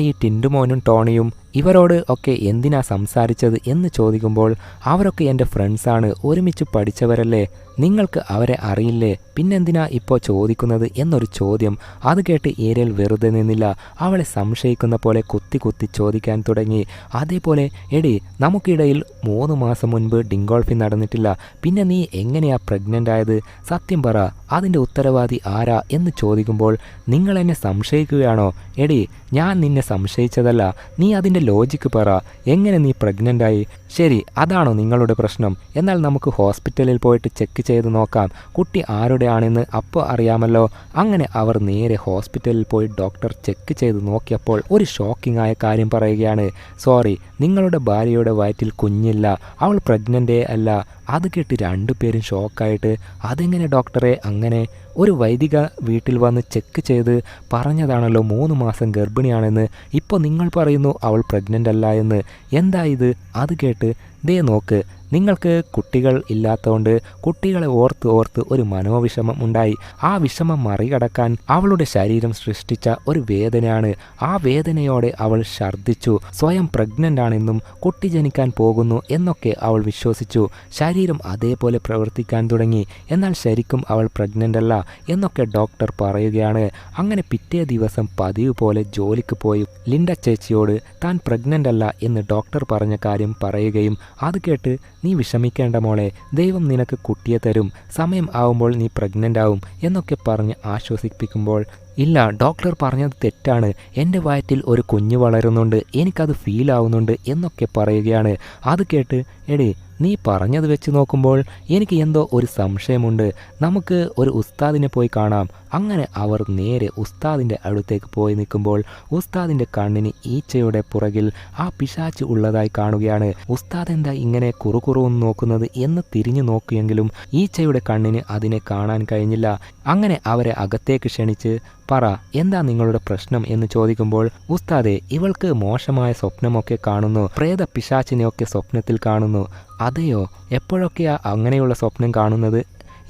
ഈ ടിൻഡുമോനും ടോണിയും ഇവരോട് ഒക്കെ എന്തിനാ സംസാരിച്ചത് എന്ന് ചോദിക്കുമ്പോൾ അവരൊക്കെ എൻ്റെ ഫ്രണ്ട്സാണ്, ഒരുമിച്ച് പഠിച്ചവരല്ലേ, നിങ്ങൾക്ക് അവരെ അറിയില്ലേ, പിന്നെന്തിനാ ഇപ്പോൾ ചോദിക്കുന്നത് എന്നൊരു ചോദ്യം. അത് കേട്ട് ഏരിയൽ വെറുതെ നിന്നില്ല. അവളെ സംശയിക്കുന്ന പോലെ കുത്തി കുത്തി ചോദിക്കാൻ തുടങ്ങി. അതേപോലെ എടി, നമുക്കിടയിൽ 3 മാസം മുൻപ് ഡിങ്കോൾഫി നടന്നിട്ടില്ല, പിന്നെ നീ എങ്ങനെയാ പ്രഗ്നൻ്റ് ആയത്? സത്യം പറ, അതിൻ്റെ ഉത്തരവാദി ആരാ എന്ന് ചോദിക്കുമ്പോൾ നിങ്ങൾ എന്നെ സംശയിക്കുകയാണോ? എടി, ഞാൻ നിന്നെ സംശയിച്ചതല്ല, നീ അതിൻ്റെ ലോജിക്ക് പറ, എങ്ങനെ നീ പ്രഗ്നൻ്റ് ആയി? ശരി, അതാണോ നിങ്ങളുടെ പ്രശ്നം? എന്നാൽ നമുക്ക് ഹോസ്പിറ്റലിൽ പോയിട്ട് ചെക്ക് ചെയ്ത് നോക്കാം, കുട്ടി ആരുടെ ആണെന്ന് അപ്പോൾ അറിയാമല്ലോ. അങ്ങനെ അവർ നേരെ ഹോസ്പിറ്റലിൽ പോയി ഡോക്ടർ ചെക്ക് ചെയ്ത് നോക്കിയപ്പോൾ ഒരു ഷോക്കിംഗ് ആയ കാര്യം പറയുകയാണ്. സോറി, നിങ്ങളുടെ ഭാര്യയുടെ വയറ്റിൽ കുഞ്ഞില്ല, അവൾ പ്രഗ്നൻ്റേ അല്ല. അത് കേട്ട് രണ്ടുപേരും ഷോക്കായിട്ട്, അതെങ്ങനെ ഡോക്ടറെ അങ്ങനെ? ഒരു വൈദിക വീട്ടിൽ വന്ന് ചെക്ക് ചെയ്ത് പറഞ്ഞതാണല്ലോ 3 മാസം ഗർഭിണിയാണെന്ന്, ഇപ്പോൾ നിങ്ങൾ പറയുന്നു അവൾ പ്രഗ്നൻ്റ് അല്ല എന്ന്. എന്താ ഇത്? അത് കേട്ട് ദേ നോക്ക്, നിങ്ങൾക്ക് കുട്ടികൾ ഇല്ലാത്തതുകൊണ്ട് കുട്ടികളെ ഓർത്ത് ഓർത്ത് ഒരു മനോവിഷമം ഉണ്ടായി. ആ വിഷമം മറികടക്കാൻ അവളുടെ ശരീരം സൃഷ്ടിച്ച ഒരു വേദനയാണ്. ആ വേദനയോടെ അവൾ ഛർദ്ദിച്ചു. സ്വയം പ്രഗ്നൻ്റ് ആണെന്നും കുട്ടി ജനിക്കാൻ പോകുന്നു എന്നൊക്കെ അവൾ വിശ്വസിച്ചു. ശരീരം അതേപോലെ പ്രവർത്തിക്കാൻ തുടങ്ങി. എന്നാൽ ശരിക്കും അവൾ പ്രഗ്നൻ്റ് അല്ല എന്നൊക്കെ ഡോക്ടർ പറയുകയാണ്. അങ്ങനെ പിറ്റേ ദിവസം പതിവ് പോലെ ജോലിക്ക് പോയി ലിൻഡ ചേച്ചിയോട് താൻ പ്രഗ്നൻ്റ് അല്ല എന്ന് ഡോക്ടർ പറഞ്ഞ കാര്യം പറയുകയും, അത് കേട്ട് നീ വിഷമിക്കേണ്ട മോളെ, ദൈവം നിനക്ക് കുട്ടിയെ തരും, സമയം ആവുമ്പോൾ നീ പ്രഗ്നൻ്റ് ആവും എന്നൊക്കെ പറഞ്ഞ് ആശ്വസിപ്പിക്കുമ്പോൾ, ഇല്ല, ഡോക്ടർ പറഞ്ഞത് തെറ്റാണ്, എൻ്റെ വയറ്റിൽ ഒരു കുഞ്ഞ് വളരുന്നുണ്ട്, എനിക്കത് ഫീൽ ആവുന്നുണ്ട് എന്നൊക്കെ പറയുകയാണ്. അത് കേട്ട് എടി, നീ പറഞ്ഞത് വെച്ച് നോക്കുമ്പോൾ എനിക്ക് എന്തോ ഒരു സംശയമുണ്ട്, നമുക്ക് ഒരു ഉസ്താദിനെ പോയി കാണാം. അങ്ങനെ അവർ നേരെ ഉസ്താദിൻ്റെ അടുത്തേക്ക് പോയി നിൽക്കുമ്പോൾ ഉസ്താദിൻ്റെ കണ്ണിന് ഈച്ചയുടെ പുറകിൽ ആ പിശാച്ച് ഉള്ളതായി കാണുകയാണ്. ഉസ്താദ് എന്താ ഇങ്ങനെ കുറുകുറുന്ന് നോക്കുന്നത് എന്ന് തിരിഞ്ഞു നോക്കിയെങ്കിലും ഈച്ചയുടെ കണ്ണിന് അതിനെ കാണാൻ കഴിഞ്ഞില്ല. അങ്ങനെ അവരെ അകത്തേക്ക് ക്ഷണിച്ച്, പറ, എന്താ നിങ്ങളുടെ പ്രശ്നം എന്ന് ചോദിക്കുമ്പോൾ, ഉസ്താദെ, ഇവൾക്ക് മോശമായ സ്വപ്നമൊക്കെ കാണുന്നു, പ്രേത പിശാച്ചിനെയൊക്കെ സ്വപ്നത്തിൽ കാണുന്നു. അതെയോ? എപ്പോഴൊക്കെയാ അങ്ങനെയുള്ള സ്വപ്നം കാണുന്നത്?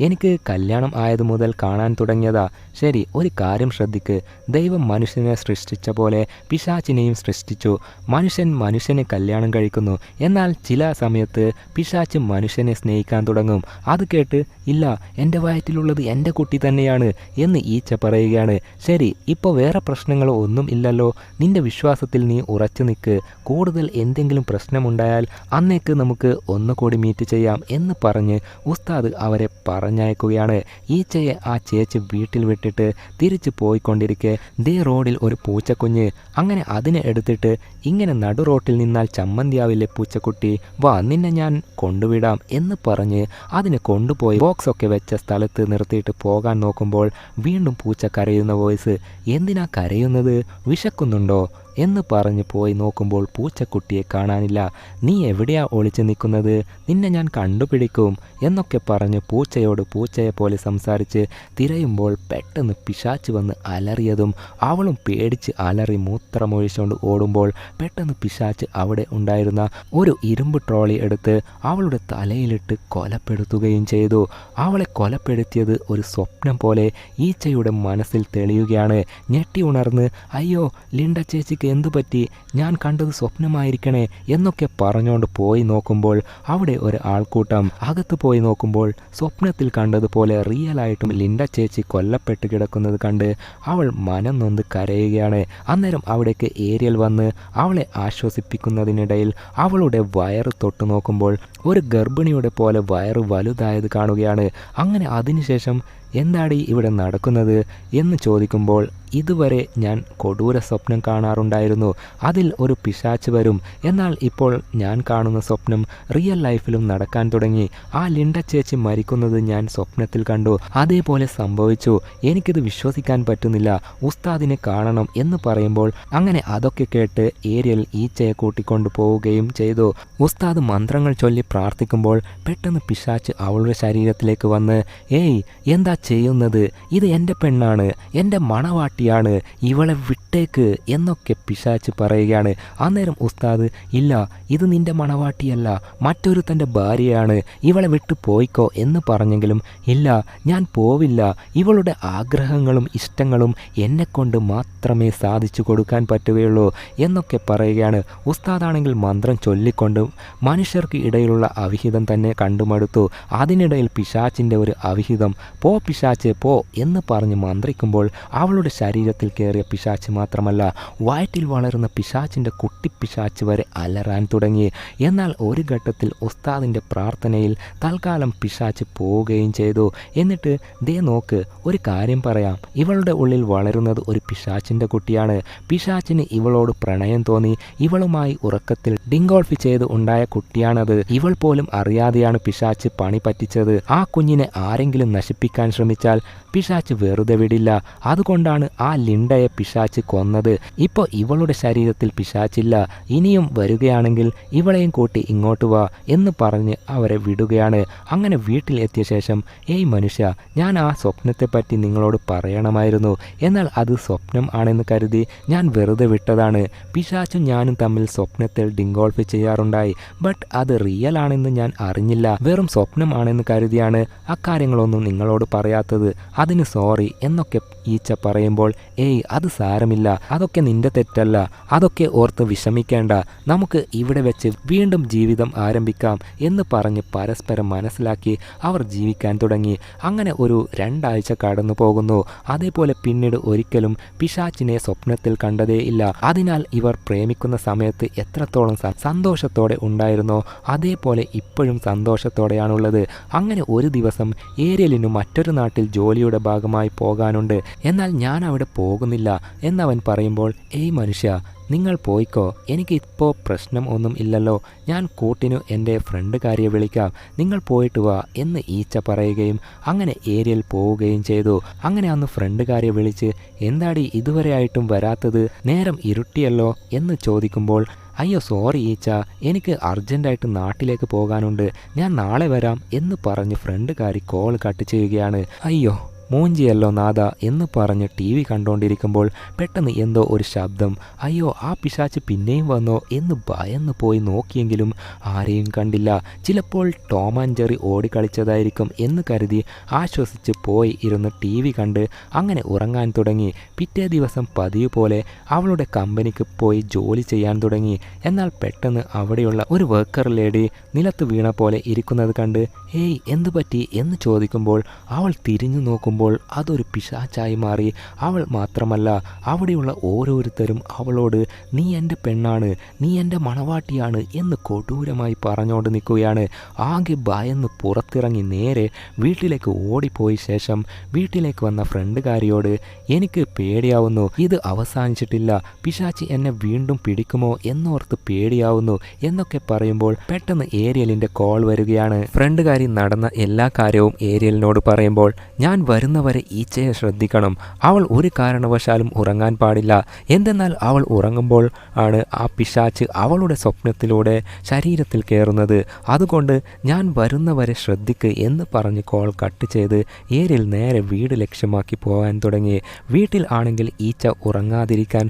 എനിക്ക് കല്യാണം ആയതു മുതൽ കാണാൻ തുടങ്ങിയതാ. ശരി, ഒരു കാര്യം ശ്രദ്ധിക്ക്, ദൈവം മനുഷ്യനെ സൃഷ്ടിച്ച പോലെ പിശാച്ചിനെയും സൃഷ്ടിച്ചു. മനുഷ്യൻ മനുഷ്യനെ കല്യാണം കഴിക്കുന്നു. എന്നാൽ ചില സമയത്ത് പിശാച്ച് മനുഷ്യനെ സ്നേഹിക്കാൻ തുടങ്ങും. അത് കേട്ട്, ഇല്ല, എൻ്റെ വയറ്റിലുള്ളത് എൻ്റെ കുട്ടി തന്നെയാണ് എന്ന് ഈച്ച പറയുകയാണ്. ശരി, ഇപ്പോൾ വേറെ പ്രശ്നങ്ങളോ ഒന്നും ഇല്ലല്ലോ, നിന്റെ വിശ്വാസത്തിൽ നീ ഉറച്ചു നിൽക്ക്, കൂടുതൽ എന്തെങ്കിലും പ്രശ്നമുണ്ടായാൽ അന്നേക്ക് നമുക്ക് ഒന്നുകൂടി മീറ്റ് ചെയ്യാം എന്ന് പറഞ്ഞ് ഉസ്താദ് അവരെ പറഞ്ഞയക്കുകയാണ്. ഈച്ചയെ ആ ചേച്ചി വീട്ടിൽ വിട്ടിട്ട് തിരിച്ചു പോയിക്കൊണ്ടിരിക്കെ ദേ റോഡിൽ ഒരു പൂച്ചക്കുഞ്ഞ്. അങ്ങനെ അതിനെ എടുത്തിട്ട്, ഇങ്ങനെ നടു റോട്ടിൽ നിന്നാൽ ചമ്മന്തിയാവില്ലേ പൂച്ചക്കുട്ടി, വാ, നിന്നെ ഞാൻ കൊണ്ടുവിടാം എന്ന് പറഞ്ഞ് അതിനെ കൊണ്ടുപോയി ബോക്സൊക്കെ വെച്ച സ്ഥലത്ത് നിർത്തിയിട്ട് പോകാൻ നോക്കുമ്പോൾ വീണ്ടും പൂച്ച കരയുന്ന വോയിസ്. എന്തിനാ കരയുന്നത്? വിശക്കുന്നുണ്ടോ എന്ന് പറഞ്ഞ് പോയി നോക്കുമ്പോൾ പൂച്ചക്കുട്ടിയെ കാണാനില്ല. നീ എവിടെയാ ഒളിച്ചു നിൽക്കുന്നത്? നിന്നെ ഞാൻ കണ്ടുപിടിക്കും എന്നൊക്കെ പറഞ്ഞ് പൂച്ചയോട് പൂച്ചയെ പോലെ സംസാരിച്ച് തിരയുമ്പോൾ പെട്ടെന്ന് പിശാച്ച് വന്ന് അലറിയതും അവളും പേടിച്ച് അലറി മൂത്രമൊഴിച്ചുകൊണ്ട് ഓടുമ്പോൾ പെട്ടെന്ന് പിശാച്ച് അവിടെ ഉണ്ടായിരുന്ന ഒരു ഇരുമ്പ് ട്രോളി എടുത്ത് അവളുടെ തലയിലിട്ട് കൊലപ്പെടുത്തുകയും ചെയ്തു. അവളെ കൊലപ്പെടുത്തിയത് ഒരു സ്വപ്നം പോലെ ഈച്ചയുടെ മനസ്സിൽ തെളിയുകയാണ്. ഞെട്ടി ഉണർന്ന്, അയ്യോ, ലിൻഡ ചേച്ചിക്ക് എന്തു പറ്റി? ഞാൻ കണ്ടത് സ്വപ്നമായിരിക്കണേ എന്നൊക്കെ പറഞ്ഞുകൊണ്ട് പോയി നോക്കുമ്പോൾ അവിടെ ഒരു ആൾക്കൂട്ടം. അകത്ത് പോയി നോക്കുമ്പോൾ സ്വപ്നത്തിൽ കണ്ടതുപോലെ റിയലായിട്ടും ലിൻഡ ചേച്ചി കൊല്ലപ്പെട്ട് കിടക്കുന്നത് കണ്ട് അവൾ മനം നൊന്ത് കരയുകയാണ്. അന്നേരം അവിടേക്ക് ഏരിയൽ വന്ന് അവളെ ആശ്വസിപ്പിക്കുന്നതിനിടയിൽ അവളുടെ വയറ് തൊട്ട് നോക്കുമ്പോൾ ഒരു ഗർഭിണിയുടെ പോലെ വയറ് വലുതായത് കാണുകയാണ്. അങ്ങനെ അതിനുശേഷം എന്താടി ഇവിടെ നടക്കുന്നത് എന്ന് ചോദിക്കുമ്പോൾ, ഇതുവരെ ഞാൻ കൊടൂര സ്വപ്നം കാണാറുണ്ടായിരുന്നു, അതിൽ ഒരു പിശാച്ച് വരും. എന്നാൽ ഇപ്പോൾ ഞാൻ കാണുന്ന സ്വപ്നം റിയൽ ലൈഫിലും നടക്കാൻ തുടങ്ങി. ആ ലിൻഡ ചേച്ചി മരിക്കുന്നത് ഞാൻ സ്വപ്നത്തിൽ കണ്ടു, അതേപോലെ സംഭവിച്ചു. എനിക്കിത് വിശ്വസിക്കാൻ പറ്റുന്നില്ല, ഉസ്താദിനെ കാണണം എന്ന് പറയുമ്പോൾ അങ്ങനെ അതൊക്കെ കേട്ട് ഏരിയൽ ഈച്ചയെ കൂട്ടിക്കൊണ്ടു പോവുകയും ചെയ്തു. ഉസ്താദ് മന്ത്രങ്ങൾ ചൊല്ലി പ്രാർത്ഥിക്കുമ്പോൾ പെട്ടെന്ന് പിശാച്ച് അവളുടെ ശരീരത്തിലേക്ക് വന്ന്, ഏയ്, എന്താ ചെയ്യുന്നത്? ഇത് എൻ്റെ പെണ്ണാണ്, എൻ്റെ മണവാട്ടിയാണ്, ഇവളെ വിട്ടേക്ക് എന്നൊക്കെ പിശാച്ച് പറയുകയാണ്. അന്നേരം ഉസ്താദ്, ഇല്ല, ഇത് നിൻ്റെ മണവാട്ടിയല്ല, മറ്റൊരു തൻ്റെ ഭാര്യയാണ്, ഇവളെ വിട്ടു പോയിക്കോ എന്ന് പറഞ്ഞെങ്കിലും ഇല്ല, ഞാൻ പോവില്ല, ഇവളുടെ ആഗ്രഹങ്ങളും ഇഷ്ടങ്ങളും എന്നെക്കൊണ്ട് മാത്രമേ സാധിച്ചു കൊടുക്കാൻ പറ്റുകയുള്ളൂ എന്നൊക്കെ പറയുകയാണ്. ഉസ്താദാണെങ്കിൽ മന്ത്രം ചൊല്ലിക്കൊണ്ട് മനുഷ്യർക്ക് ഇടയിലുള്ള അവിഹിതം തന്നെ കണ്ടുമടുത്തു. അതിനിടയിൽ പിശാച്ചിൻ്റെ ഒരു അവിഹിതം, പോ പിശാച്ച് പോ എന്ന് പറഞ്ഞ് മന്ത്രിക്കുമ്പോൾ അവളുടെ ശരീരത്തിൽ കയറിയ പിശാച്ച് മാത്രമല്ല, വയറ്റിൽ വളരുന്ന പിശാച്ചിൻ്റെ കുട്ടിപ്പിശാച്ച് വരെ അലറാൻ തുടങ്ങി. എന്നാൽ ഒരു ഘട്ടത്തിൽ ഉസ്താദിൻ്റെ പ്രാർത്ഥനയിൽ തൽക്കാലം പിശാച്ച് പോവുകയും ചെയ്തു. എന്നിട്ട് ദേ നോക്ക്, ഒരു കാര്യം പറയാം, ഇവളുടെ ഉള്ളിൽ വളരുന്നത് ഒരു പിശാച്ചിൻ്റെ കുട്ടിയാണ്. പിശാച്ചിന് ഇവളോട് പ്രണയം തോന്നി, ഇവളുമായി ഉറക്കത്തിൽ ഡിങ്കോൾഫി ചെയ്ത് ഉണ്ടായ കുട്ടിയാണത്. ഇവൾ പോലും അറിയാതെയാണ് പിശാച്ച് പണി പറ്റിച്ചത്. ആ കുഞ്ഞിനെ ആരെങ്കിലും നശിപ്പിക്കാൻ ശ്രമിച്ചാൽ പിശാച്ച് വെറുതെ വിടില്ല. അതുകൊണ്ടാണ് ആ ലിൻഡയെ പിശാച്ച് കൊന്നത്. ഇപ്പോൾ ഇവളുടെ ശരീരത്തിൽ പിശാച്ചില്ല, ഇനിയും വരികയാണെങ്കിൽ ഇവളെയും കൂട്ടി ഇങ്ങോട്ട് വാ എന്ന് പറഞ്ഞ് അവരെ വിടുകയാണ്. അങ്ങനെ വീട്ടിൽ എത്തിയ ശേഷം, ഏയ് മനുഷ്യ, ഞാൻ ആ സ്വപ്നത്തെപ്പറ്റി നിങ്ങളോട് പറയണമായിരുന്നു, എന്നാൽ അത് സ്വപ്നം ആണെന്ന് കരുതി ഞാൻ വെറുതെ വിട്ടതാണ്. പിശാച്ചും ഞാനും തമ്മിൽ സ്വപ്നത്തിൽ ഡിങ്കോൾഫ് ചെയ്യാറുണ്ടായി, ബട്ട് അത് റിയൽ ആണെന്ന് ഞാൻ അറിഞ്ഞില്ല. വെറും സ്വപ്നം ആണെന്ന് കരുതിയാണ് അക്കാര്യങ്ങളൊന്നും നിങ്ങളോട് പറയാത്തത്, അതിന് സോറി എന്നൊക്കെ ഈച്ച പറയുമ്പോൾ, ഏയ് അത് സാരമില്ല, അതൊക്കെ നിന്റെ തെറ്റല്ല, അതൊക്കെ ഓർത്ത് വിഷമിക്കേണ്ട, നമുക്ക് ഇവിടെ വെച്ച് വീണ്ടും ജീവിതം ആരംഭിക്കാം എന്ന് പറഞ്ഞ് പരസ്പരം മനസ്സിലാക്കി അവർ ജീവിക്കാൻ തുടങ്ങി. അങ്ങനെ ഒരു 2 ആഴ്ച കടന്നു പോകുന്നു. അതേപോലെ പിന്നീട് ഒരിക്കലും പിശാച്ചിനെ സ്വപ്നത്തിൽ കണ്ടതേ ഇല്ല. അതിനാൽ ഇവർ പ്രേമിക്കുന്ന സമയത്ത് എത്രത്തോളം സന്തോഷത്തോടെ ഉണ്ടായിരുന്നോ അതേപോലെ ഇപ്പോഴും സന്തോഷത്തോടെയാണുള്ളത്. അങ്ങനെ ഒരു ദിവസം ഏരിയലിനു മറ്റൊരു നാട്ടിൽ ജോലിയുടെ ഭാഗമായി പോകാനുണ്ട്, എന്നാൽ ഞാൻ അവിടെ പോകുന്നില്ല എന്നവൻ പറയുമ്പോൾ, ഏയ് മനുഷ്യ, നിങ്ങൾ പോയിക്കോ, എനിക്കിപ്പോൾ പ്രശ്നം ഒന്നും ഇല്ലല്ലോ, ഞാൻ കൂട്ടിനു എൻ്റെ ഫ്രണ്ടുകാരിയെ വിളിക്കാം, നിങ്ങൾ പോയിട്ട് വാ എന്ന് ഈച്ച പറയുകയും അങ്ങനെ ഏരിയൽ പോവുകയും ചെയ്തു. അങ്ങനെ അന്ന് ഫ്രണ്ടുകാരിയെ വിളിച്ച്, എന്താടി ഇതുവരെയായിട്ടും വരാത്തത്, നേരം ഇരുട്ടിയല്ലോ എന്ന് ചോദിക്കുമ്പോൾ, അയ്യോ സോറി ഈച്ച, എനിക്ക് അർജൻറ്റായിട്ട് നാട്ടിലേക്ക് പോകാനുണ്ട്, ഞാൻ നാളെ വരാം എന്ന് പറഞ്ഞ് ഫ്രണ്ടുകാരി കോൾ കട്ട് ചെയ്യുകയാണ്. അയ്യോ മൂഞ്ചിയല്ലോ നാഥ എന്ന് പറഞ്ഞ് TV കണ്ടുകൊണ്ടിരിക്കുമ്പോൾ പെട്ടെന്ന് എന്തോ ഒരു ശബ്ദം. അയ്യോ ആ പിശാച്ച് പിന്നെയും വന്നോ എന്ന് ഭയന്ന് പോയി നോക്കിയെങ്കിലും ആരെയും കണ്ടില്ല. ചിലപ്പോൾ ടോം ആൻഡ് ജെറി ഓടിക്കളിച്ചതായിരിക്കും എന്ന് കരുതി ആശ്വസിച്ച് പോയി ഇരുന്ന് TV കണ്ട് അങ്ങനെ ഉറങ്ങാൻ തുടങ്ങി. പിറ്റേ ദിവസം പതിവ് പോലെ അവളുടെ കമ്പനിക്ക് പോയി ജോലി ചെയ്യാൻ തുടങ്ങി. എന്നാൽ പെട്ടെന്ന് അവിടെയുള്ള ഒരു വർക്കർ ലേഡി നിലത്ത് വീണ പോലെ ഇരിക്കുന്നത് കണ്ട്, ഏയ് എന്തു പറ്റി എന്ന് ചോദിക്കുമ്പോൾ അവൾ തിരിഞ്ഞു നോക്കുമ്പോൾ അതൊരു പിശാച്ചായി മാറി. അവൾ മാത്രമല്ല, അവിടെയുള്ള ഓരോരുത്തരും അവളോട്, നീ എൻ്റെ പെണ്ണാണ്, നീ എൻ്റെ മണവാട്ടിയാണ് എന്ന് കൊടൂരമായി പറഞ്ഞുകൊണ്ട് നിൽക്കുകയാണ്. ആകെ ഭയന്ന് പുറത്തിറങ്ങി നേരെ വീട്ടിലേക്ക് ഓടിപ്പോയി ശേഷം വീട്ടിലേക്ക് വന്ന ഫ്രണ്ടുകാരിയോട്, എനിക്ക് പേടിയാവുന്നു, ഇത് അവസാനിച്ചിട്ടില്ല, പിശാച്ചി എന്നെ വീണ്ടും പിടിക്കുമോ എന്നോർത്ത് പേടിയാവുന്നു എന്നൊക്കെ പറയുമ്പോൾ പെട്ടെന്ന് ഏരിയലിൻ്റെ കോൾ വരികയാണ്. ഫ്രണ്ടുകാരി നടന്ന എല്ലാ കാര്യവും ഏരിയലിനോട് പറയുമ്പോൾ, ഞാൻ വരുന്നവരെ ഈച്ചയെ ശ്രദ്ധിക്കണം, അവൾ ഒരു കാരണവശാലും ഉറങ്ങാൻ പാടില്ല, എന്തെന്നാൽ അവൾ ഉറങ്ങുമ്പോൾ ആണ് ആ പിശാച്ച് അവളുടെ സ്വപ്നത്തിലൂടെ ശരീരത്തിൽ കയറുന്നത്, അതുകൊണ്ട് ഞാൻ വരുന്നവരെ ശ്രദ്ധിക്ക് എന്ന് പറഞ്ഞ് കോൾ കട്ട് ചെയ്ത് ഏരിയൽ നേരെ വീട് ലക്ഷ്യമാക്കി പോകാൻ തുടങ്ങി. വീട്ടിൽ ആണെങ്കിൽ ഈച്ച ഉറങ്ങാതിരിക്കാൻ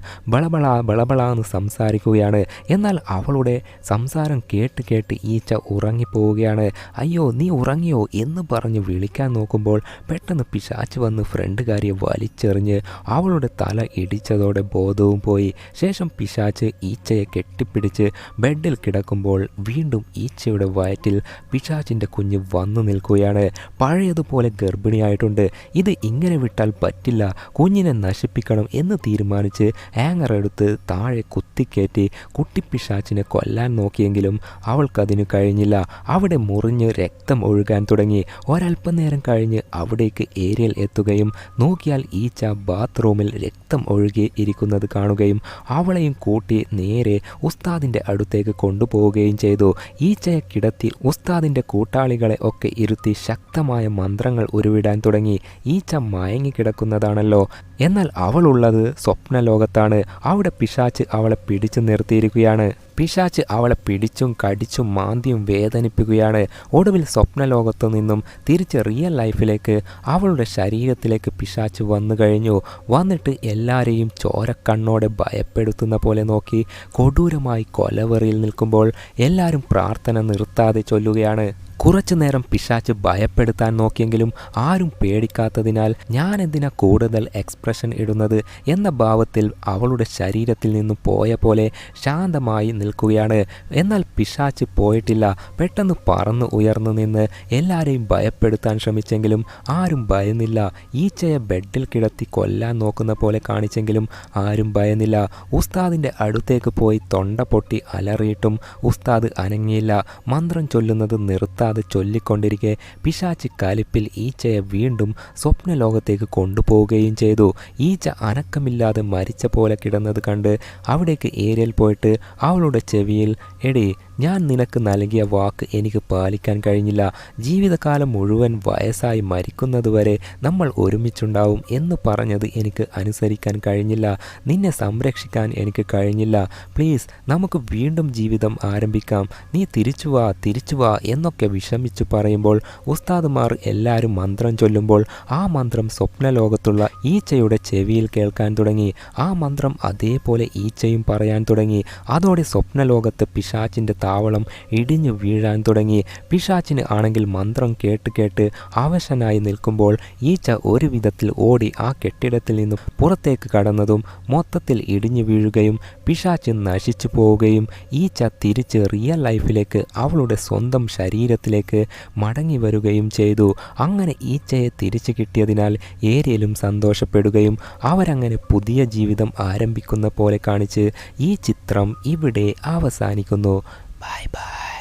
ബളബളാന്ന് സംസാരിക്കുകയാണ്. എന്നാൽ അവളുടെ സംസാരം കേട്ട് കേട്ട് ഈച്ച ഉറങ്ങിപ്പോവുകയാണ്. അയ്യോ നീ ഉറങ്ങിയോ എന്ന് പറഞ്ഞ് വിളിക്കാൻ നോക്കുമ്പോൾ പെട്ടെന്ന് പിശാച്ച് വന്ന് ഫ്രണ്ടുകാരിയെ വലിച്ചെറിഞ്ഞ് അവളുടെ തല ഇടിച്ചതോടെ ബോധവും പോയി. ശേഷം പിശാച്ച് ഈച്ചയെ കെട്ടിപ്പിടിച്ച് ബെഡിൽ കിടക്കുമ്പോൾ വീണ്ടും ഈച്ചയുടെ വയറ്റിൽ പിശാച്ചിൻ്റെ കുഞ്ഞ് വന്നു നിൽക്കുകയാണ്. പഴയതുപോലെ ഗർഭിണിയായിട്ടുണ്ട്. ഇത് ഇങ്ങനെ വിട്ടാൽ പറ്റില്ല, കുഞ്ഞിനെ നശിപ്പിക്കണം എന്ന് തീരുമാനിച്ച് ആങ്ങർ എടുത്ത് താഴെ കുത്തിക്കയറ്റി കുട്ടിപ്പിശാച്ചിനെ കൊല്ലാൻ നോക്കിയെങ്കിലും അവൾക്കതിനു കഴിഞ്ഞില്ല. അവിടെ മുറിഞ്ഞ് രക്തം ഒഴുകാൻ തുടങ്ങി. ഒരല്പനേരം കഴിഞ്ഞ് അവിടേക്ക് ഏരിയൽ എത്തുകയും നോക്കിയാൽ ഈച്ച ബാത്റൂമിൽ രക്തം ഒഴുകി ഇരിക്കുന്നത് കാണുകയും അവളെയും കൂട്ടി നേരെ ഉസ്താദിൻ്റെ അടുത്തേക്ക് കൊണ്ടുപോവുകയും ചെയ്തു. ഈച്ചയെ കിടത്തി ഉസ്താദിൻ്റെ കൂട്ടാളികളെ ഒക്കെ ഇരുത്തി ശക്തമായ മന്ത്രങ്ങൾ ഉരുവിടാൻ തുടങ്ങി. ഈച്ച മയങ്ങിക്കിടക്കുന്നതാണല്ലോ, എന്നാൽ അവളുള്ളത് സ്വപ്നലോകത്താണ്. അവിടെ പിശാച്ച് അവളെ പിടിച്ചു നിർത്തിയിരിക്കുകയാണ്. പിശാച്ച് അവളെ പിടിച്ചും കടിച്ചും മാന്തിയും വേദനിപ്പിക്കുകയാണ്. ഒടുവിൽ സ്വപ്നലോകത്തു നിന്നും തിരിച്ച് റിയൽ ലൈഫിലേക്ക് അവളുടെ അവളുടെ ശരീരത്തിലേക്ക് പിശാച് വന്നു കഴിഞ്ഞു. വന്നിട്ട് എല്ലാവരെയും ചോരക്കണ്ണോടെ ഭയപ്പെടുത്തുന്ന പോലെ നോക്കി കൊടൂരമായി കൊലവെറിയിൽ നിൽക്കുമ്പോൾ എല്ലാവരും പ്രാർത്ഥന നിർത്താതെ ചൊല്ലുകയാണ്. കുറച്ചു നേരം പിശാച് ഭയപ്പെടുത്താൻ നോക്കിയെങ്കിലും ആരും പേടിക്കാത്തതിനാൽ ഞാൻ എന്തിനാ കൂടുതൽ എക്സ്പ്രഷൻ ഇടുന്നത് എന്ന ഭാവത്തിൽ അവളുടെ ശരീരത്തിൽ നിന്നും പോയ പോലെ ശാന്തമായി നിൽക്കുകയാണ്. എന്നാൽ പിശാച് പോയിട്ടില്ല. പെട്ടെന്ന് പറന്നു ഉയർന്നു നിന്ന് എല്ലാവരെയും ഭയപ്പെടുത്താൻ ശ്രമിച്ചെങ്കിലും ആരും ഭയന്നില്ല. ഈച്ചയെ ബെഡിൽ കിടത്തി കൊല്ലാൻ നോക്കുന്ന പോലെ കാണിച്ചെങ്കിലും ആരും ഭയന്നില്ല. ഉസ്താദിൻ്റെ അടുത്തേക്ക് പോയി തൊണ്ട പൊട്ടി അലറിയിട്ടും ഉസ്താദ് അനങ്ങിയില്ല. മന്ത്രം ചൊല്ലുന്നത് നിർത്താതെ ചൊല്ലിക്കൊണ്ടിരിക്കെ പിശാച് കലിപ്പിൽ ഈച്ചയെ വീണ്ടും സ്വപ്നലോകത്തേക്ക് കൊണ്ടുപോവുകയും ചെയ്തു. ഈച്ച അനക്കമില്ലാതെ മരിച്ച പോലെ കിടന്നത് കണ്ട് അവിടേക്ക് ഏരിയൽ പോയിട്ട് അവളുടെ ചെവിയിൽ, എടി, ഞാൻ നിനക്ക് നൽകിയ വാക്ക് എനിക്ക് പാലിക്കാൻ കഴിഞ്ഞില്ല. ജീവിതകാലം മുഴുവൻ വയസ്സായി മരിക്കുന്നതുവരെ നമ്മൾ ഒരുമിച്ചുണ്ടാവും എന്ന് പറഞ്ഞത് എനിക്ക് അനുസരിക്കാൻ കഴിഞ്ഞില്ല. നിന്നെ സംരക്ഷിക്കാൻ എനിക്ക് കഴിഞ്ഞില്ല. പ്ലീസ്, നമുക്ക് വീണ്ടും ജീവിതം ആരംഭിക്കാം. നീ തിരിച്ചു വാ എന്നൊക്കെ വിഷമിച്ചു പറയുമ്പോൾ ഉസ്താദുമാർ എല്ലാവരും മന്ത്രം ചൊല്ലുമ്പോൾ ആ മന്ത്രം സ്വപ്നലോകത്തുള്ള ഈച്ചയുടെ ചെവിയിൽ കേൾക്കാൻ തുടങ്ങി. ആ മന്ത്രം അതേപോലെ ഈച്ചയും പറയാൻ തുടങ്ങി. അതോടെ സ്വപ്നലോകത്ത് പിശാചിൻ്റെ താവളം ഇടിഞ്ഞു വീഴാൻ തുടങ്ങി. പിശാചിന് ആണെങ്കിൽ മന്ത്രം കേട്ട് അവശനായി നിൽക്കുമ്പോൾ ഈച്ച ഒരു വിധത്തിൽ ഓടി ആ കെട്ടിടത്തിൽ നിന്നും പുറത്തേക്ക് കടന്നതും മൊത്തത്തിൽ ഇടിഞ്ഞു വീഴുകയും പിശാച് നശിച്ചു പോവുകയും ഈച്ച തിരിച്ച് റിയൽ ലൈഫിലേക്ക് അവളുടെ സ്വന്തം ശരീരത്തിലേക്ക് മടങ്ങി വരികയും ചെയ്തു. അങ്ങനെ ഈച്ചയെ തിരിച്ചു കിട്ടിയതിനാൽ ഏരിയലും സന്തോഷപ്പെടുകയും അവരങ്ങനെ പുതിയ ജീവിതം ആരംഭിക്കുന്ന പോലെ കാണിച്ച് ഈ ചിത്രം ഇവിടെ അവസാനിക്കുന്നു. Bye bye.